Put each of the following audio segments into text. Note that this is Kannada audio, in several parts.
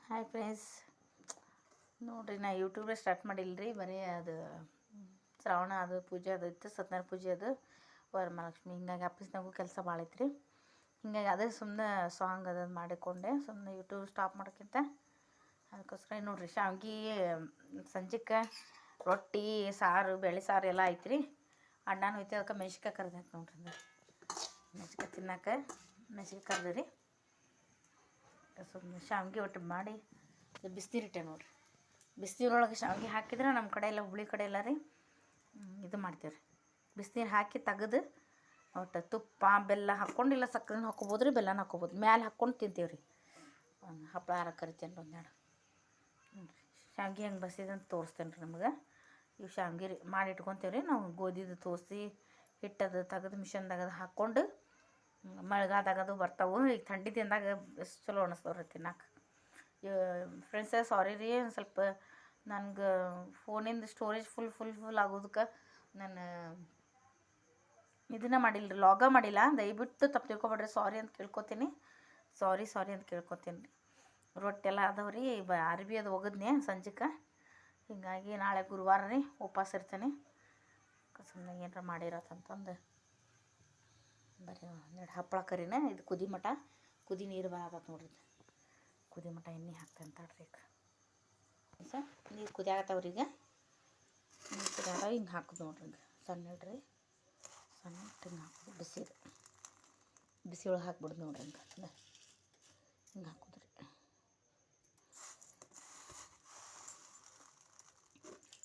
ಹಾಯ್ ಫ್ರೆಂಡ್ಸ್, ನೋಡಿರಿ ನಾ ಯೂಟ್ಯೂಬೇ ಸ್ಟಾರ್ಟ್ ಮಾಡಿಲ್ಲರಿ. ಬರೀ ಅದು ಶ್ರಾವಣ ಅದು ಪೂಜೆ ಅದು ಇತ್ತು, ಸತ್ಯನಾರಾಯಣ ಪೂಜೆ ಅದು ವರಮಹಾಲಕ್ಷ್ಮಿ. ಹಿಂಗಾಗಿ ಆಫೀಸ್ನಾಗೂ ಕೆಲಸ ಭಾಳ ಐತ್ರಿ. ಹಿಂಗಾಗಿ ಅದೇ ಸುಮ್ಮನೆ ಸಾಂಗ್ ಅದು ಮಾಡಿಕೊಂಡೆ, ಸುಮ್ಮನೆ ಯೂಟ್ಯೂಬ್ ಸ್ಟಾಪ್ ಮಾಡೋಕ್ಕಿಂತ ಅದಕ್ಕೋಸ್ಕರ ನೋಡಿರಿ ಶಾವ್ಗೆ ಸಂಜೆಗೆ ರೊಟ್ಟಿ ಸಾರು ಬೇಳೆ ಸಾರು ಎಲ್ಲ ಐತ್ರಿ. ಅಣ್ಣನೂ ಐತೆ, ಅದಕ್ಕೆ ಮೆಣ್ಸಿನ್ಕಾಯಿ ಕರ್ದು ನೋಡ್ರಿ. ಮೆಣ್ಸಿನ್ಕಾಯಿ ತಿನ್ನಕ್ಕೆ ಮೆಣ್ಸಿನ್ಕಾಯಿ ಕರ್ದು ಸುಮ್ಮನೆ ಶಾವ್ಗೆ ಒಟ್ಟು ಮಾಡಿ ಬಿಸಿನೀರಿಟ್ಟೆ ನೋಡಿರಿ. ಬಿಸಿನೀರೊಳಗೆ ಶಾವ್ಗೆ ಹಾಕಿದ್ರೆ ನಮ್ಮ ಕಡೆ ಎಲ್ಲ ಹುಳಿ ಕಡೆ ಎಲ್ಲ ರೀ ಇದು ಮಾಡ್ತೀವಿ ರೀ. ಬಿಸಿನೀರು ಹಾಕಿ ತೆಗೆದು ಒಟ್ಟು ತುಪ್ಪ ಬೆಲ್ಲ ಹಾಕ್ಕೊಂಡಿಲ್ಲ, ಸಕ್ಕರೆನೂ ಹಾಕ್ಕೊಬೋದು ರೀ, ಬೆಲ್ಲನ ಹಾಕ್ಕೊಬೋದು. ಮ್ಯಾಲೆ ಹಾಕ್ಕೊಂಡು ತಿಂತೀವಿ ರೀ. ಒಂದು ಹಪ್ಪಳ ಹಾರ ಕರಿತೇನೆ ಒಂದೆರಡು ನೋಡಿರಿ. ಶಾವ್ಗೆ ಹೆಂಗೆ ಬಸಿದಂತ ತೋರಿಸ್ತೇನೆ ರೀ ನಿಮ್ಗೆ. ಇವು ಶಾವ್ಗೆ ರೀ ಮಾಡಿ ಇಟ್ಕೊತೀವಿ ರೀ ನಾವು. ಗೋಧಿದು ತೋರಿಸಿ ಹಿಟ್ಟದು ತೆಗೆದು ಮಿಷನ್ದಾಗ ಹಾಕ್ಕೊಂಡು ಮಳೆಗಾಲದಾಗ ಅದು ಬರ್ತಾವೆ. ಈಗ ಥಂಡಿ ದಿನದಾಗ ಎಷ್ಟು ಚಲೋ ಅನಿಸ್ತವ್ರಿ ತಿನ್ನಕ್ಕೆ. ಫ್ರೆಂಡ್ಸ ಸಾರಿ ರೀ, ಒಂದು ಸ್ವಲ್ಪ ನನಗೆ ಫೋನಿಂದ ಸ್ಟೋರೇಜ್ ಫುಲ್ ಆಗೋದಕ್ಕೆ ನಾನು ಇದನ್ನು ಮಾಡಿಲ್ಲ ರೀ, ಲಾಗ ಮಾಡಿಲ್ಲ. ದಯವಿಟ್ಟು ತಪ್ಪು ತಿಳ್ಕೊಬೇಡ್ರಿ, ಸಾರಿ ಅಂತ ಕೇಳ್ಕೊತೀನಿ. ಸಾರಿ ಅಂತ ಕೇಳ್ಕೊತೀನಿ ರೀ. ರೊಟ್ಟಿ ಎಲ್ಲ ಅದಾವೆ ರೀ, ಅರ್ಬಿ ಅದು ಒಗದ್ನೆ ಸಂಜೆಗೆ. ಹೀಗಾಗಿ ನಾಳೆ ಗುರುವಾರ ರೀ, ಉಪವಾಸ ಇರ್ತೇನೆ. ಸುಮ್ಮನೆ ಏನಾರ ಮಾಡಿರತ್ತಂತಂದು ಬರೀ ಒಂದೆರಡು ಹಪ್ಪಳ ಕರಿನ ಇದು ಕುದಿ ಮಟ ಕುದಿ ನೀರು ಬರತ್ತಂತ ನೋಡ್ರಿ. ಕುದಿ ಮಟ ಎಣ್ಣೆ ಹಾಕ್ತೇನೆ ತಡ್ರಿ. ಈಗ ಸರ್ ನೀರು ಕುದಿಯಾಗತ್ತವ್ರಿ. ಈಗ ನೀರು ಕುದಿಯಾಗ ಹಿಂಗೆ ಹಾಕೋದು ನೋಡ್ರಿ. ಹಿಂಗೆ ಸಣ್ಣ ಇಡ್ರಿ, ಸಣ್ಣ ಇಟ್ಟು ಹಿಂಗೆ ಹಾಕೋದು. ಬಿಸಿ ಒಳಗೆ ಹಾಕ್ಬಿಡ್ದು ನೋಡ್ರಿ. ಹಿಂಗೆ ಹಾಕೋದ್ರಿ.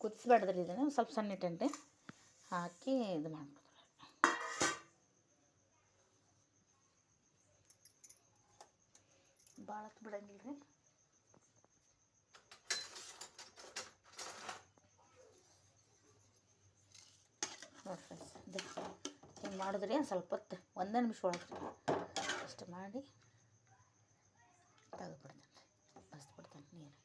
ಕುದಿಸ್ಬೇಡ್ದ್ರಿ, ಇದನ್ನು ಸ್ವಲ್ಪ ಸಣ್ಣ ಇಟ್ಟೇನ್ರಿ ಹಾಕಿ ಇದು ಮಾಡ್ಬಿಡ್ರಿ. ಭಾಳ ಹೊತ್ತು ಬಿಡಂಗಿಲ್ಲ ರೀ. ನೋಡಿ ಫ್ರೆಂಡ್ಸ್, ಇದು ಹಿಂಗೆ ಮಾಡಿದ್ರಿ ಸ್ವಲ್ಪ ಹೊತ್ತು, ಒಂದೇ ನಿಮಿಷ ಒಳಗೆ ಅಷ್ಟು ಮಾಡಿ ತೆಗೆದುಬಿಡ್ತೇನೆ ರೀ, ಬಸ್ಬಿಡ್ತೇನೆ ನೀರು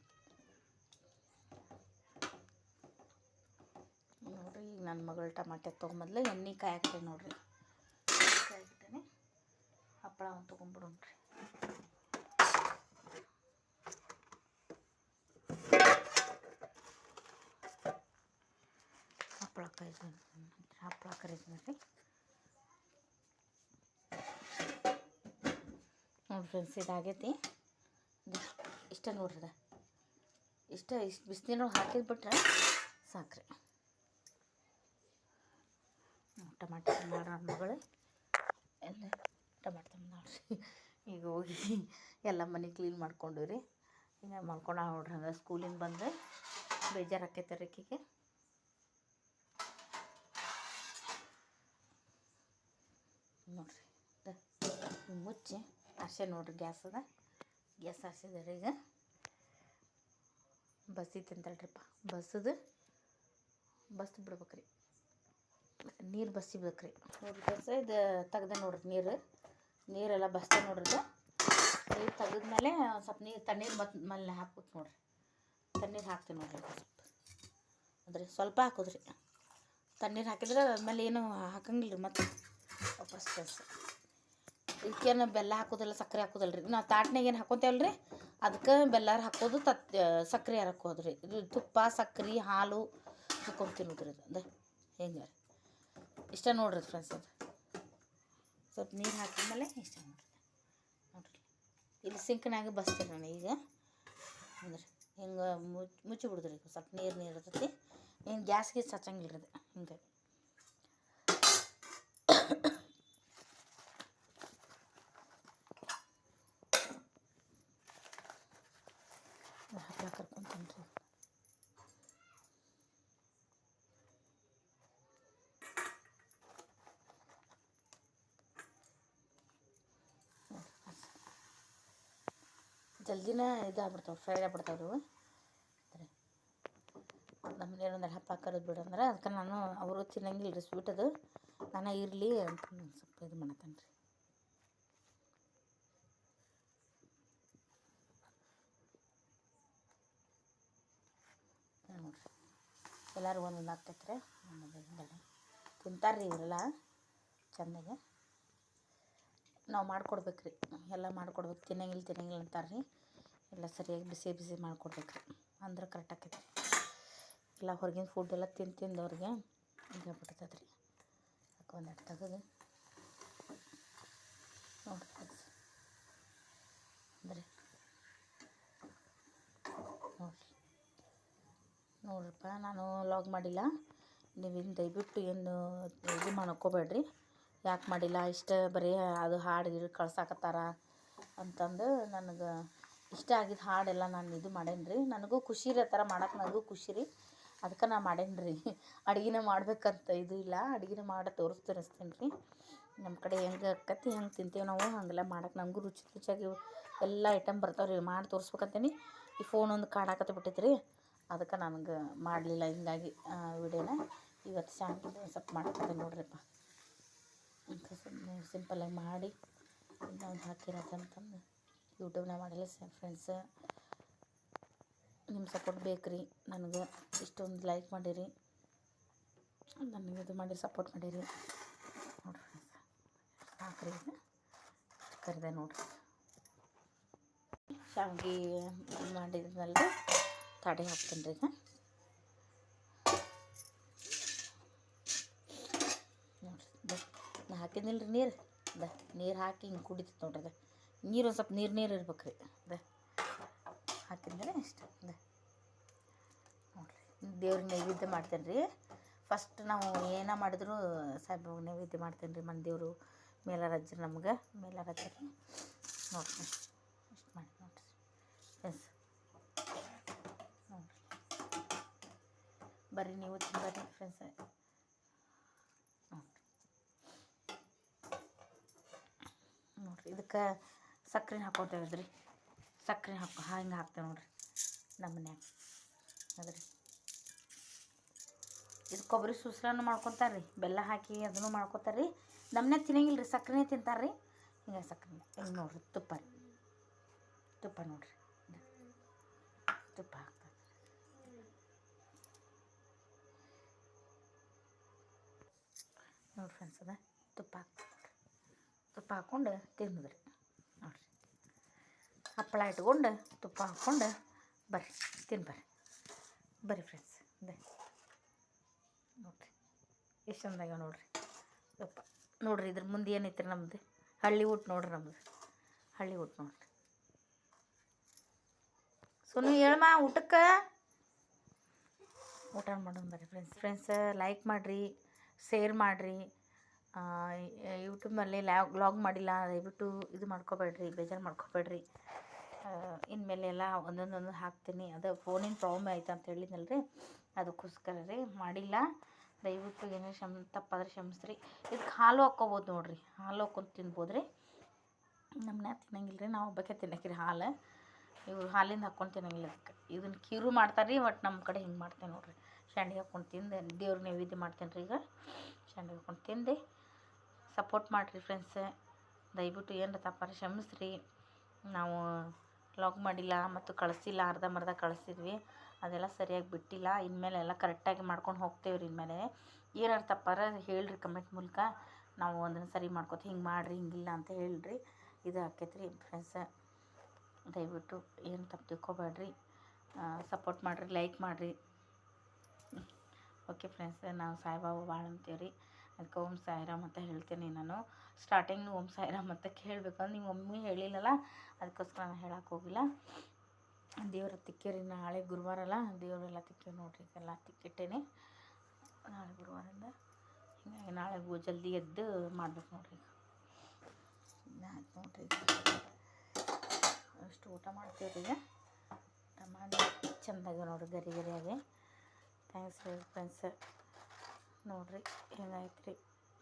ನೋಡಿರಿ. ಈಗ ನನ್ನ ಮಗಳು ಟಮಾಟೆ ತೊಗೊಂಬಂದ್ಲೆ ಎಣ್ಣೆ ಕಾಯಾಕ್ತೇನೆ ನೋಡಿರಿ. ಕಾಯಿಬಿಟ್ಟೇನೆ ಹಪ್ಪಳ ಒಂದು ತೊಗೊಂಡ್ಬಿಡೋಣ್ರಿ. ಹಪ್ಪಳ ಕರಿತೀನಿ ರೀ. ನೋಡಿ ಫ್ರೆಂಡ್ಸ್, ಇದಾಗೈತಿ. ಇಷ್ಟ ನೋಡ್ರಿ, ಇಷ್ಟು ಬಿಸಿನೀರೊಳಗೆ ಹಾಕಿದ್ಬಿಟ್ರೆ ಸಾಕ್ರಿ. ಟಮಾಟೆ ತಂದಾಳ ನನ್ನ ಮಗಳು, ಎಲ್ಲ ಟಮಾಟೆ ತಂದಾಳ್ರಿ. ಈಗ ಹೋಗಿ ಎಲ್ಲ ಮನೆ ಕ್ಲೀನ್ ಮಾಡ್ಕೊಂಡು ರೀ. ಹಿಂಗೆ ಮಾಡ್ಕೊಂಡು ನೋಡ್ರಿ. ಹಂಗೆ ಸ್ಕೂಲಿಂದ ಬಂದರೆ ಬೇಜಾರು ಆಕೈತೆ ರೀಕಿಗೆ. ನೋಡಿರಿ ಮುಚ್ಚಿ ಅಷ್ಟೇ ನೋಡಿರಿ. ಗ್ಯಾಸ್ ಹಸಿದೆ ರೀ. ಈಗ ಬಸಿತಂತಳ್ರಿಪ್ಪ, ಬಸ್ದು ಬಿಡ್ಬೇಕ್ರಿ. ನೀರು ಬಸಿಬೇಕ್ರಿ. ನೋಡಿರಿ ಕೆಲಸ ಇದು ತೆಗ್ದೆ ನೋಡ್ರಿ. ನೀರೆಲ್ಲ ಬಸ್ತೆ ನೋಡ್ರಿ. ನೀರು ತೆಗೆದ್ಮೇಲೆ ಸ್ವಲ್ಪ ತಣ್ಣೀರು ಮೇಲೆ ಹಾಕ್ಬೇಕು ನೋಡ್ರಿ. ತಣ್ಣೀರು ಹಾಕ್ತೀನಿ ನೋಡ್ರಿ. ಸ್ವಲ್ಪ ಹಾಕೋದ್ರಿ. ತಣ್ಣೀರು ಹಾಕಿದ್ರೆ ಆದ್ಮೇಲೆ ಏನು ಹಾಕಂಗಿಲ್ಲ ರೀ. ಮತ್ತು ವಾಪಸ್ ಕೆಲಸ ಇದಕ್ಕೇನು ಬೆಲ್ಲ ಹಾಕೋದಿಲ್ಲ, ಸಕ್ಕರೆ ಹಾಕೋದಿಲ್ಲ ರೀ. ನಾವು ತಾಟ್ನಾಗ ಏನು ಹಾಕೋತೇವಲ್ಲ ರೀ, ಅದಕ್ಕೆ ಬೆಲ್ಲಾರ ಹಾಕೋದು, ಸಕ್ಕರೆ ಹಾಕೋದ್ರಿ. ಇದು ತುಪ್ಪ ಸಕ್ಕರೆ ಹಾಲು ಹಾಕ್ಕೊಂಡು ನೋಡ್ರಿ. ಇದು ಹೆಂಗೆ ರೀ ಇಷ್ಟ ನೋಡ್ರಿ ಫ್ರೆಂಡ್ಸ್. ಅದು ಸ್ವಲ್ಪ ನೀರು ಹಾಕಿದ್ಮೇಲೆ ಇಷ್ಟ ನೋಡ್ರಿ. ಇಲ್ಲಿ ಸಿಂಕ್ನಾಗ ಬಸ್ತೀನಿ ನಾನು ಈಗ. ಅಂದ್ರೆ ಹಿಂಗೆ ಮುಚ್ಚಿ ಬಿಡುದ್ರಿ. ಸ್ವಲ್ಪ ನೀರು ಇರ್ತೈತಿ. ಏನು ಗ್ಯಾಸ್ಗೆ ಹಚ್ಚಂಗಿಲ್ಲ ರೀ. ಅದು ಹಿಂಗೆ ಹಪ್ಪಳ ಕರ್ಕೊಂತೀನಿ ರೀ. ಜಲ್ದಿನ ಇದಾಗ್ಬಿಡ್ತಾವೆ, ಫ್ರೈ ಆಗ್ಬಿಡ್ತಾವೆ ರೀ. ನಮ್ಮನೇಲಿ ಒಂದೆರಡು ಹಪ್ಪಳ ಕರೆದು ಬಿಡಂದ್ರೆ ಅದಕ್ಕೆ ನಾನು ಅವರು ತಿನ್ನಂಗಿಲ್ಲ ರೀ ಸ್ವೀಟ್. ಅದು ನಾನು ಇರಲಿ ಅಂತ ಸ್ವಲ್ಪ ಇದು ಮಾಡತ್ತೇನೆ ರೀ. ನೋಡಿರಿ ಎಲ್ಲರೂ ಒಂದೊಂದು ಆಗ್ತೈತೆ ರೀ. ನಮ್ಮದು ತಿಂತಾರೆ ರೀ ಇವರೆಲ್ಲ ಚೆಂದಾಗೆ. ನಾವು ಮಾಡಿಕೊಡ್ಬೇಕು ರೀ. ಎಲ್ಲ ಮಾಡಿಕೊಡ್ಬೇಕು. ತಿನ್ನಂಗಿಲ್ಲ ಅಂತಾರೆ ರೀ. ಎಲ್ಲ ಸರಿಯಾಗಿ ಬಿಸಿ ಬಿಸಿ ಮಾಡಿಕೊಡ್ಬೇಕ್ರಿ, ಅಂದ್ರೆ ಕರೆಕ್ಟ್ ಆಕೈತಿ. ಎಲ್ಲ ಹೊರಗಿನ ಫುಡ್ ಎಲ್ಲ ತಿಂದವ್ರಿಗೆ ಈಗ ಬಿಡ್ತದೆ ರೀ. ಅದಕ್ಕೆ ಒಂದೆರಡು ತೆಗೆದು ನೋಡಿರಿ ಅಂದರೆ ನೋಡ್ರಿಪ್ಪ, ನಾನು ಲಾಗ್ ಮಾಡಿಲ್ಲ. ನೀವಿನ್ನು ದಯವಿಟ್ಟು ಏನು ಇದು ಮಾಡ್ಕೋಬೇಡ್ರಿ. ಯಾಕೆ ಮಾಡಿಲ್ಲ, ಇಷ್ಟ ಬರೀ ಅದು ಹಾಡು ಕಳ್ಸಾಕತ್ತಾರ ಅಂತಂದು ನನಗೆ ಇಷ್ಟ ಆಗಿದ್ದು ಹಾಡೆಲ್ಲ ನಾನು ಇದು ಮಾಡೇನಿ ರೀ. ನನಗೂ ಖುಷಿ ರೀ, ಆ ಥರ ಮಾಡೋಕೆ ನನಗೂ ಖುಷಿ ರೀ. ಅದಕ್ಕೆ ನಾನು ಮಾಡೇನಿ ರೀ. ಅಡುಗೆನೇ ಮಾಡ್ಬೇಕಂತ ಇದು ಇಲ್ಲ, ಅಡುಗೆನೇ ಮಾಡಿ ತೋರಿಸ್ತೀನಿ ರೀ. ನಮ್ಮ ಕಡೆ ಹೆಂಗೆ ಆಕತಿ ಹೆಂಗೆ ತಿಂತೀವಿ ನಾವು ಹಾಗೆಲ್ಲ ಮಾಡೋಕೆ ನಮಗೂ ರುಚಿಯಾಗಿ ಎಲ್ಲ ಐಟಮ್ ಬರ್ತಾವೆ ರೀ. ಮಾಡಿ ತೋರಿಸ್ಬೇಕಂತೀನಿ. ಈ ಫೋನ್ ಒಂದು ಕಾಡಾಕತ್ತ ಬಿಟ್ಟೈತೆ ರೀ, ಅದಕ್ಕೆ ನನಗೆ ಮಾಡಲಿಲ್ಲ. ಹಿಂಗಾಗಿ ವಿಡಿಯೋನ ಇವತ್ತು ಶಾಂತಿ ಸ್ವಲ್ಪ ಮಾಡ್ಕೊತೀನಿ ನೋಡ್ರಿಪ್ಪ. ಸಿಂಪಲ್ಲಾಗಿ ಮಾಡಿ ಇನ್ನೊಂದು ಹಾಕಿರೋದಂತಂದು ಯೂಟ್ಯೂಬ್ನಾಗ ಮಾಡಿಲ್ಲ ಫ್ರೆಂಡ್ಸ್. ನಿಮ್ಮ ಸಪೋರ್ಟ್ ಬೇಕು ರೀ ನನಗೆ. ಇಷ್ಟೊಂದು ಲೈಕ್ ಮಾಡಿರಿ, ನನಗೆ ಇದು ಮಾಡಿ ಸಪೋರ್ಟ್ ಮಾಡಿರಿ ನೋಡಿರಿ ಫ್ರೆಂಡ್ಸ್. ಹಾಕ್ರಿ ಇದು ಕರಿದೆ ನೋಡಿರಿ. ಶಾವಿಗೆ ಮಾಡಿದ್ಮೇಲೆ ತಡೆ ಹಾಕ್ತೀನಿ ರೀ. ಈಗ ನೋಡಿರಿ, ನಾ ಹಾಕಿದ್ನಿಲ್ಲ ರೀ ನೀರು ಹಾಕಿ ಹಿಂಗೆ ಕುಡಿತೈತೆ ನೋಡ್ರಿ. ನೀರು ಒಂದು ಸ್ವಲ್ಪ ನೀರು ಇರ್ಬೇಕು ರೀ. ಹಾಕಿದ್ಮೇಲೆ ಇಷ್ಟ ನೋಡಿರಿ. ದೇವ್ರಿಗೆ ನೈವೇದ್ಯ ಮಾಡ್ತೇನೆ ರೀ. ಫಸ್ಟ್ ನಾವು ಏನ ಮಾಡಿದ್ರು ಸಾಯಿಬಾಬಾಗೆ ನೈವೇದ್ಯ ಮಾಡ್ತೇನೆ ರೀ. ಮನೆ ದೇವರು ಮೇಲಾರಜ್ಜರು, ನಮ್ಗೆ ಮೇಲಾರಜ್ಜರು ನೋಡ್ರಿ. ಇಷ್ಟು ಮಾಡಿ ನೋಡಿರಿ ಎಸ್ ನೋಡಿರಿ. ಬರ್ರಿ ನೀವು ಬರ್ರಿ ಫ್ರೆಂಡ್ಸ್. ನೋಡಿರಿ, ಇದಕ್ಕೆ ಸಕ್ಕರೆ ಹಾಕ್ಕೊತೇವೆ ರೀ. ಸಕ್ಕರೆ ಹಿಂಗೆ ಹಾಕ್ತೇವೆ ನೋಡಿರಿ ನಮ್ಮ ಮನ್ಯಾಗ. ಅದ್ರಿ ಇದು ಕೊಬ್ಬರಿ ಸೂಸ್ಲನ್ನು ಮಾಡ್ಕೊತಾರೆ ರೀ, ಬೆಲ್ಲ ಹಾಕಿ ಅದನ್ನು ಮಾಡ್ಕೊತಾರೆ ರೀ. ನಮ್ಮನ್ಯಾಗ ತಿನ್ನಂಗಿಲ್ಲ ರೀ, ಸಕ್ಕರೆನೇ ತಿಂತಾರೆ ರೀ. ಹಿಂಗೆ ಸಕ್ಕರೆ ಹಿಂಗೆ ನೋಡಿರಿ, ತುಪ್ಪ ರೀ, ತುಪ್ಪ ನೋಡಿರಿ, ತುಪ್ಪ ಹಾಕ್ತಾರೆ ನೋಡಿ ಫ್ರೆಂಡ್ಸ್. ಅದ ತುಪ್ಪ ಹಾಕ್ತಾರೆ, ತುಪ್ಪ ಹಾಕ್ಕೊಂಡು ತಿನ್ನೋದ್ರಿ ನೋಡಿರಿ. ಹಪ್ಪಳ ಇಟ್ಕೊಂಡು ತುಪ್ಪ ಹಾಕ್ಕೊಂಡು ಬರ್ರಿ ಬರ್ರಿ ಫ್ರೆಂಡ್ಸ್. ಅದೇ ನೋಡಿರಿ ಎಷ್ಟು ಚಂದಾಗ್ಯಾವ ನೋಡಿರಿ ತುಪ್ಪ. ನೋಡಿರಿ ಇದ್ರ ಮುಂದೆ ಏನೈತೆ ರೀ ನಮ್ದು ಹಳ್ಳಿ ಊಟ ನೋಡಿರಿ. ನಮ್ದು ಹಳ್ಳಿ ಊಟ ನೋಡಿರಿ. ಸುನು ಹೇಳಮ್ಮ ಊಟಕ್ಕೆ ಊಟ ಮಾಡೋಣ ಬರ್ರಿ ಫ್ರೆಂಡ್ಸ್. ಲೈಕ್ ಮಾಡಿರಿ, ಶೇರ್ ಮಾಡಿರಿ. ಯೂಟ್ಯೂಬ್ನಲ್ಲಿ ವ್ಲಾಗ್ ಮಾಡಿಲ್ಲ ದಯವಿಟ್ಟು ಇದು ಮಾಡ್ಕೊಬೇಡ್ರಿ, ಬೇಜಾರು ಮಾಡ್ಕೊಬೇಡ್ರಿ. ಇನ್ಮೇಲೆ ಎಲ್ಲ ಒಂದೊಂದು ಹಾಕ್ತೀನಿ. ಅದು ಫೋನಿನ ಪ್ರಾಬ್ಲಮ್ ಆಯ್ತು ಅಂತ ಹೇಳಿದ್ನಲ್ಲ ರೀ, ಅದಕ್ಕೋಸ್ಕರ ರೀ ಮಾಡಿಲ್ಲ. ದಯವಿಟ್ಟು ಏನೋ ತಪ್ಪಾದ್ರೆ ಕ್ಷಮಿಸ್ರಿ. ಇದಕ್ಕೆ ಹಾಲು ಹಾಕ್ಕೋಬೋದು ನೋಡಿರಿ, ಹಾಲು ಹಾಕ್ಕೊಂಡು ತಿನ್ಬೋದು ರೀ. ನಮ್ಮನ್ಯಾಗ ತಿನ್ನಂಗಿಲ್ಲ ರೀ, ನಾವು ಒಬ್ಬಕ್ಕೆ ತಿನ್ನಕ್ಕಿರಿ ಹಾಲು. ಇವ್ರು ಹಾಲಿಂದ ಹಾಕ್ಕೊಂಡು ತಿನ್ನಂಗಿಲ್ಲ. ಅದಕ್ಕೆ ಇದನ್ನು ಕೀರು ಮಾಡ್ತಾರೆ ರೀ. ಒಟ್ಟು ನಮ್ಮ ಕಡೆ ಹಿಂಗೆ ಮಾಡ್ತೇವೆ ನೋಡಿರಿ. ಶಾಂಡಿಗೆ ಹಾಕ್ಕೊಂಡು ತಿಂದು ದೇವ್ರಿಗೆ ನೈವೇದ್ಯ ಮಾಡ್ತೇನೆ ರೀ. ಈಗ ಶಾಂಡಿಗೆ ಹಾಕ್ಕೊಂಡು ತಿಂದು ಸಪೋರ್ಟ್ ಮಾಡಿರಿ ಫ್ರೆಂಡ್ಸ್. ದಯವಿಟ್ಟು ಏನರ ತಪ್ಪಾದ್ರೆ ಕ್ಷಮಿಸ್ರಿ. ನಾವು ಲಾಗ್ ಮಾಡಿಲ್ಲ ಮತ್ತು ಕಳಿಸಿಲ್ಲ, ಅರ್ಧಂಬರ್ಧ ಕಳಿಸಿದ್ವಿ, ಅದೆಲ್ಲ ಸರಿಯಾಗಿ ಬಿಟ್ಟಿಲ್ಲ. ಇನ್ಮೇಲೆ ಎಲ್ಲ ಕರೆಕ್ಟಾಗಿ ಮಾಡ್ಕೊಂಡು ಹೋಗ್ತೇವೆ ರೀ. ಇನ್ಮೇಲೆ ಏನಾರು ತಪ್ಪಾರ ಹೇಳಿರಿ ಕಮೆಂಟ್ ಮೂಲಕ, ನಾವು ಅದನ್ನು ಸರಿ ಮಾಡ್ಕೊತೀವಿ. ಹಿಂಗೆ ಮಾಡಿರಿ, ಹಿಂಗಿಲ್ಲ ಅಂತ ಹೇಳಿರಿ. ಇದು ಆಕೈತೆ ರೀ ಫ್ರೆಂಡ್ಸ್. ದಯವಿಟ್ಟು ಏನು ತಪ್ಪು ತಿಳ್ಕೊಬೇಡ್ರಿ, ಸಪೋರ್ಟ್ ಮಾಡಿರಿ, ಲೈಕ್ ಮಾಡಿರಿ. ಓಕೆ ಫ್ರೆಂಡ್ಸ್, ನಾವು ಸಾಯಿಬಾಬಾ ಭಾಳ ಅಂತೀವಿ ರೀ. ಅದಕ್ಕೆ ಓಂ ಸಾಯಿರಾಮ್ ಅಂತ ಹೇಳ್ತೀನಿ. ನಾನು ಸ್ಟಾರ್ಟಿಂಗ್ ಓಂ ಸಾಯಿರಾಮ್ ಅಂತ ಕೇಳಬೇಕಂದ್ರೆ ನೀವು ಒಮ್ಮೆ ಹೇಳಿಲ್ಲಲ್ಲ, ಅದಕ್ಕೋಸ್ಕರ ನಾನು ಹೇಳಕ್ಕೆ ಹೋಗಿಲ್ಲ. ದೇವ್ರ ತಿಕ್ಕೇರಿ, ನಾಳೆ ಗುರುವಾರ ಅಲ್ಲ, ದೇವರೆಲ್ಲ ತಿಕ್ಕೇವಿ ನೋಡಿರಿ. ಎಲ್ಲ ತಿಕ್ಕಿಟ್ಟೇನೆ ನಾಳೆ ಗುರುವಾರದಿಂದ. ಹೀಗಾಗಿ ನಾಳೆ ಜಲ್ದಿ ಎದ್ದು ಮಾಡ್ಬೇಕು ನೋಡಿರಿ. ಆಯ್ತು ನೋಡಿರಿ, ಅಷ್ಟು ಊಟ ಮಾಡ್ತೀವಿ ರೀ. ಈಗ ಊಟ ಮಾಡಿ ಚೆಂದಾಗಿ ನೋಡಿರಿ, ಗರಿಯಾಗಿ. ಥ್ಯಾಂಕ್ಸ್ ರೀ ಫ್ರೆಂಡ್ಸ್. ನೋಡಿರಿ ಹೆಂಗಾಯ್ತು ರೀ.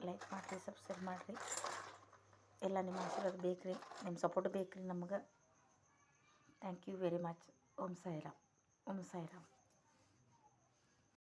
ಲೈಕ್ ಮಾಡಿರಿ, ಸಬ್ಸ್ಕ್ರೈಬ್ ಮಾಡಿರಿ. ಎಲ್ಲ ನಿಮ್ಮ ಆಶೀರ್ವಾದ ಬೇಕು ರೀ, ನಿಮ್ಮ ಸಪೋರ್ಟ್ ಬೇಕು ರೀ ನಮ್ಗೆ. Thank you very much. Om Sairam, Om Sairam.